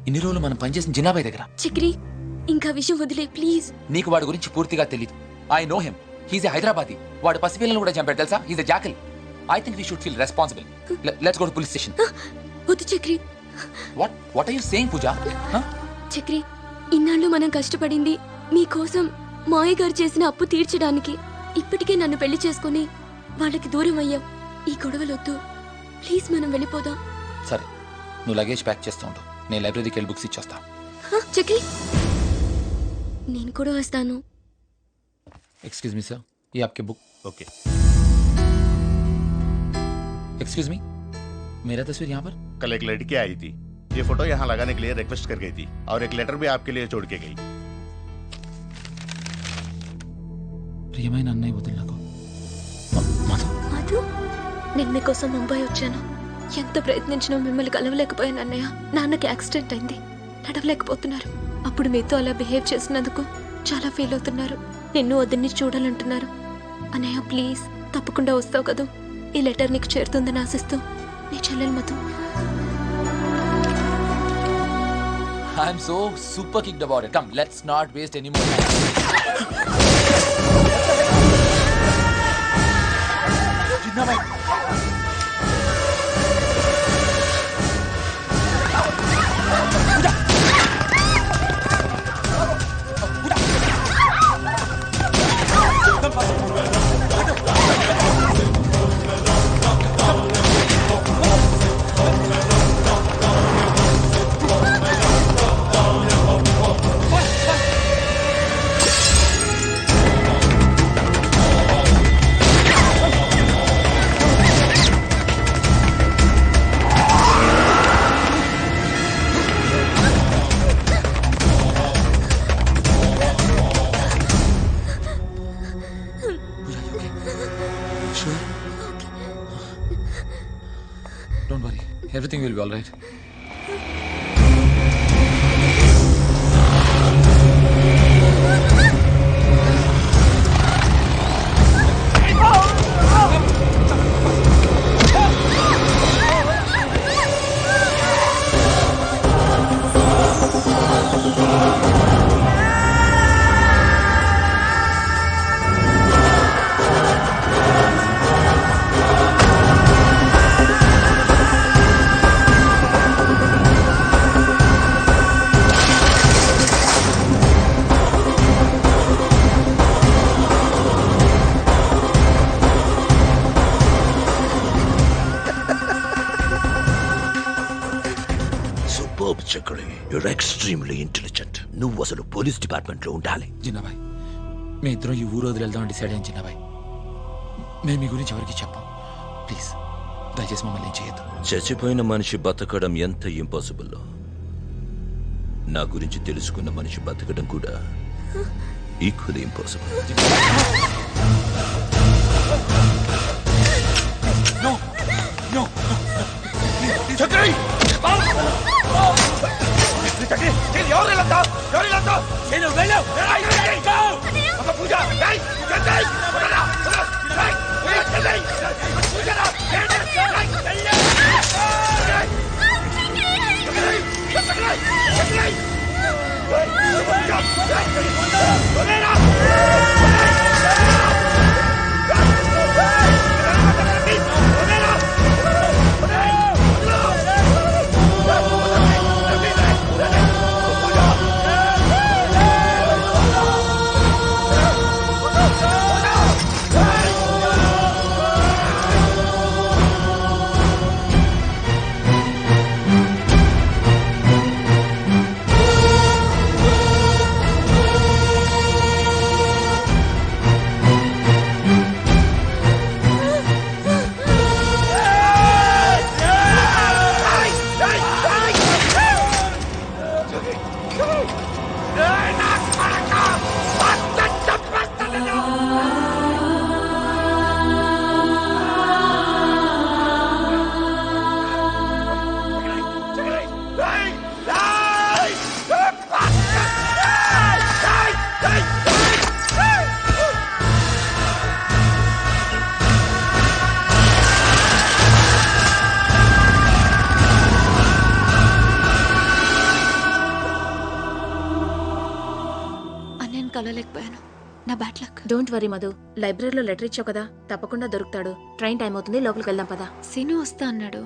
ఇన్ని రోజులు మనం పనిచేసిన జిన్నాబాయ్ దగ్గర. చక్రి, ఇంకా విషయం వదిలే ప్లీజ్. నీకు వాడి గురించి పూర్తిగా తెలియదు. I know him. He's a Hyderabadi. వాడు పసిపిల్లలను కూడా చంపాడు తెలుసా. He's a jackal. I think we should feel responsible. Let's go to police station. వద్దు Chakri. What are you saying Pooja? Chakri, ఇన్నాళ్ళు మనం కష్టపడింది మీకోసం మాయ గారు చేసిన అప్పు తీర్చడానికి. ఇప్పటికే నన్ను పెళ్లి చేసుకుని వాళ్ళకి దూరం అయ్యాం. ఈ గొడవలొద్దు ప్లీజ్, మనం వెళ్ళిపోదాం. సరే, నువ్వు లగేజ్ ప్యాక్ చేస్తూ ఉండు. నేను లైబ్రరీకి వెళ్ళి బుక్స్ ఇచ్చొస్తా. చక్రి, నేను కూడా వస్తాను. एक्सक्यूज मी सर, ये आपके बुक. ओके. एक्सक्यूज मी, मेरा तस्वीर यहाँ पर. कल एक लड़की आई थी, ये फोटो यहाँ लगाने के लिए रिक्वेस्ट कर गई थी और एक लेटर भी आपके लिए छोड़ के गई. ప్రియమైన అన్నయ్య వదిలి నాకు. మధు, మధు, నేను మీకోసం ముంబై వచ్చాను. ఎంత ప్రయత్నించినా మిమ్మల్ని కలవలేకపోయాను అన్నయ్య. నాన్నకి యాక్సిడెంట్ అయింది, నడవలేకపోతున్నారు. అప్పుడు మీతో అలా బిహేవ్ చేసినందుకు చాలా ఫీల్ అవుతున్నారు. నిన్ను వదిన్ని చూడాలంటున్నారు. అన్నయ్య ప్లీజ్, తప్పకుండా వస్తావు కదా. ఈ లెటర్ నీకు చేరుతుందని ఆశిస్తూ, నీ చెల్లెలు Madhu. I'm so super kicked about it. Come, let's not waste any more time. Jinnabhai. Don't worry, everything will be all right. Chakri, you're extremely intelligent. నువ్వు అసలు పోలీస్ డిపార్ట్మెంట్ లో ఉండాలి. జిన్నాబాయ్, మీ ఇద్దరం ఈ ఊరు వదిలి వెళ్దాం డిసైడ్ అయ్యాం. జిన్నాబాయ్, మేము మీ గురించి ఎవరికి చెప్పాం. ప్లీజ్ దయచేసి మమ్మల్ని ఏం చేయొద్దు. చచ్చిపోయిన మనిషి బతకడం ఎంత ఇంపాసిబుల్, నా గురించి తెలుసుకున్న మనిషి బతకడం కూడా ఈక్వల్లీ ఇంపాసిబుల్. చక్రి! కలవలేకపోయాను. నా bad luck. Don't worry Madhu, లైబ్రరీలో లెటర్ ఇచ్చావు కదా, తప్పకుండా దొరుకుతాడు. ట్రైన్ టైం అవుతుంది, లోపలికి వెళ్దాం పదా. సీను వస్తా అన్నాడు.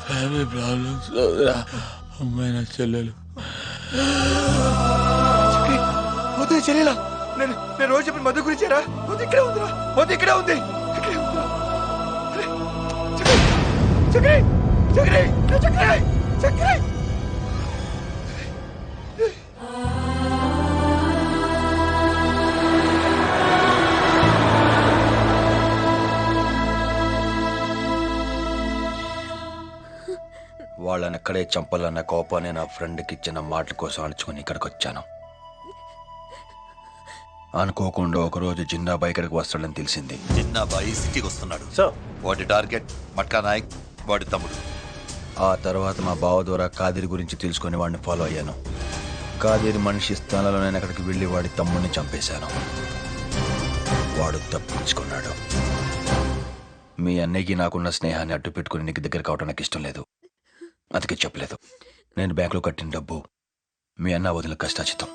ఫ్యామిలీ ప్రాబ్లమ్స్ అమ్మాయి నా చెల్లెలు వద్దు చెల్లెలా, నేను రోజు చెప్పిన మధు గురించేరా. వద్దు ఇక్కడే ఉందిరా, వద్దు ఇక్కడే ఉంది, ఇక్కడే ఉందిరా. చక్రి చక్రి చక్రి చక్రి. వాళ్ళని ఎక్కడే చంపాలన్న కోపాన్ని నా ఫ్రెండ్కి ఇచ్చిన మాటల కోసం అణుచుకుని ఇక్కడికి వచ్చాను. అనుకోకుండా ఒకరోజు జిన్నాబాయ్ ఇక్కడికి వస్తాడని తెలిసింది. జిన్నాబాయి సిటీకి వస్తున్నాడు సార్. వాడి టార్గెట్ మట్కా నాయక్, వాడి తమ్ముడు. ఆ తర్వాత మా బావ ద్వారా కాదిరి గురించి తెలుసుకుని వాడిని ఫాలో అయ్యాను. కాదిరి మనిషి స్థానంలో నేను అక్కడికి వెళ్ళి వాడి తమ్ముడిని చంపేశాను. వాడు తప్పించుకున్నాడు. మీ అన్నయ్యకి నాకున్న స్నేహాన్ని అడ్డు పెట్టుకుని నీకు దగ్గర కావడం నాకు ఇష్టం లేదు, అందుకే చెప్పలేదు. నేను బ్యాంకులో కట్టిన డబ్బు మీ అన్న వదిలిన కష్టాచితం.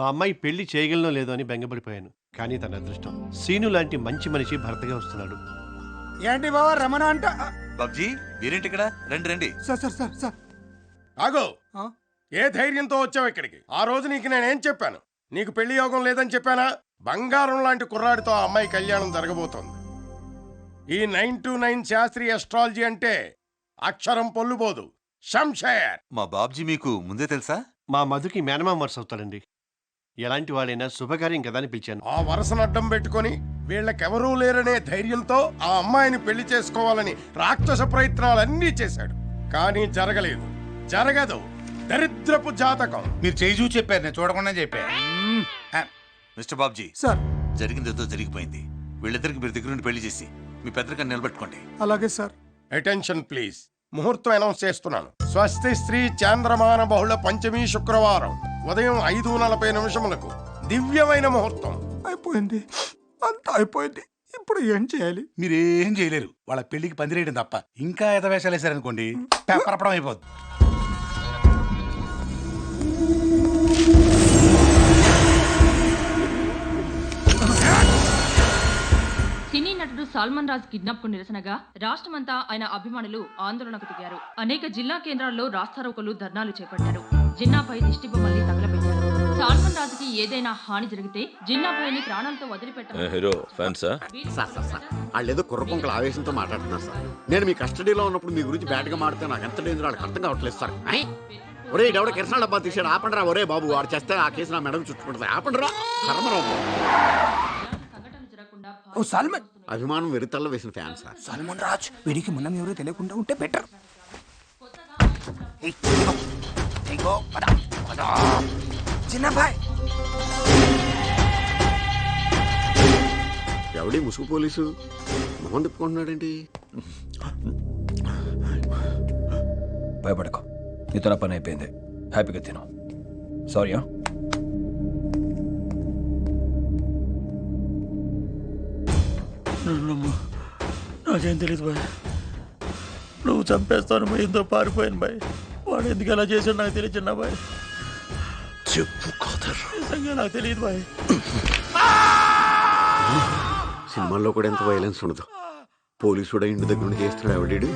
మా అమ్మాయి పెళ్లి చేయగలనో లేదో అని బెంగపడిపోయాను. కానీ తన అదృష్టం సీను లాంటి మంచి మనిషి భర్తగా వస్తున్నాడు. ఏంటి బావా రమణ అంట? బాబ్జీ మీరేంటి ఇక్కడ? రండి రండి. సార్ ఆగో, ఆ? ఏ ధైర్యంతో వచ్చావు ఇక్కడికి? ఆ రోజు నీకు నేనేం చెప్పాను? నీకు పెళ్లి యోగం లేదని చెప్పానా? బంగారం లాంటి కుర్రాడితో ఆ అమ్మాయి కళ్యాణం జరగబోతోంది. ఈ 929 శాస్త్రీయ అస్ట్రాలజీ అంటే అక్షరం పొల్లుబోదు. శంషేర్. మా బాబ్జీ మీకు ముందే తెలుసా? మా మధుకి మేనమామ వరుస అవుతాడండి. ఎలాంటి వాడైనా శుభకార్యం కదా అని పిలిచాను. ఆ వరసను అడ్డం పెట్టుకొని వీళ్ళకెవరూ లేరనే ధైర్యంతో ఆ అమ్మాయిని పెళ్లి చేసుకోవాలని రాక్షస ప్రయత్నాలన్నీ చేశాడు. కానీ జరగలేదు, జరగదు. దరిద్రపు జాతకం. మీరు చేయి చెప్పారు, నేను చూడకుండా చెప్పా. మిస్టర్ బాబ్జీ సార్ జరిగిందేదో జరిగిపోయింది. వీళ్ళిద్దరికి మీరు దగ్గర నుండి పెళ్లి చేసి మీ పెద్దరికని నిలబెట్టుకోండి. అలాగే సార్. Attention please. ముహూర్తం అనౌన్స్ చేస్తున్నాను. స్వస్తి శ్రీ చాంద్రమాన బహుళ పంచమి శుక్రవారం ఉదయం 5:40 దివ్యమైన ముహూర్తం. అయిపోయింది, అంతా అయిపోయింది. ఇప్పుడు ఏం చేయాలి? మీరేం చేయలేరు. వాళ్ళ పెళ్లికి పందిరేయడం తప్ప. ఇంకా ఎదవేషాలు వేశారనుకోండి, పెప్పరపడం అయిపోద్ది. సినీ నటుడు సల్మాన్ రాజ్ కిడ్నాప్ కు నిరసనగా రాష్ట్రమంతా ఆయన అభిమానులు ఆందోళనకు దిగారు. అనేక జిల్లా కేంద్రాల్లో రాస్తారోకలు, ధర్నాలు చేపట్టారు. జిన్నాపై దిష్టిబొమ్మల్ని తగలబెట్టారు. సల్మాన్ రాజ్ కి ఏదైనా హాని జరిగితే జిన్నాపైని ప్రాణాలతో వదిలిపెట్టారు. వాళ్ళేదో కుర్రపొంకల ఆవేశంతో మాట్లాడుతున్నారు సార్. నేను మీ కస్టడీలో ఉన్నప్పుడు మీ గురించి బ్యాట్గా మాడితే నాకు ఎంత డేంజర్ వాళ్ళకి అర్థం కావట్లేదు సార్. ఒరే ఎవడో కిరసన డబ్బా తీసాడు, ఆపండిరా. ఒరే బాబు, వాడు చేస్తే ఆ కేసు నా మెడకు చుట్టుకుంటుంది. ఆపండిరా. కర్మరావు. ఓ సల్మాన్ అభిమానం వెరితల్లో వేసిన ఫ్యాన్ సార్. సల్మాన్ రాజ్ వీడికి మనం ఎవరో తెలియకుండా ఉంటే బెటర్. చిన్నబాయ్ ఎవడి ముసుగు పోలీసు మొహం తిప్పుకుంటున్నాడేంటి? భయపడకు, నీతో నా పని అయిపోయింది. హ్యాపీగా తిను. సారీ. నన్ను నమ్ము. నాకేం తెలియదు బాయ్. నువ్వు చంపేస్తాను భయంతో పారిపోయాను బాయ్. వాడు ఎందుకు అలా చేశాడు నాకు తెలియదు చిన్న బాయ్. చెప్పు ఖాదర్. నిజంగా నాకు తెలియదు బాయ్. సినిమాల్లో కూడా ఎంత వైలెన్స్ ఉండదు. పోలీసుడు ఇంటి దగ్గర నుండి చేస్తున్నాడు ఎవడీడు.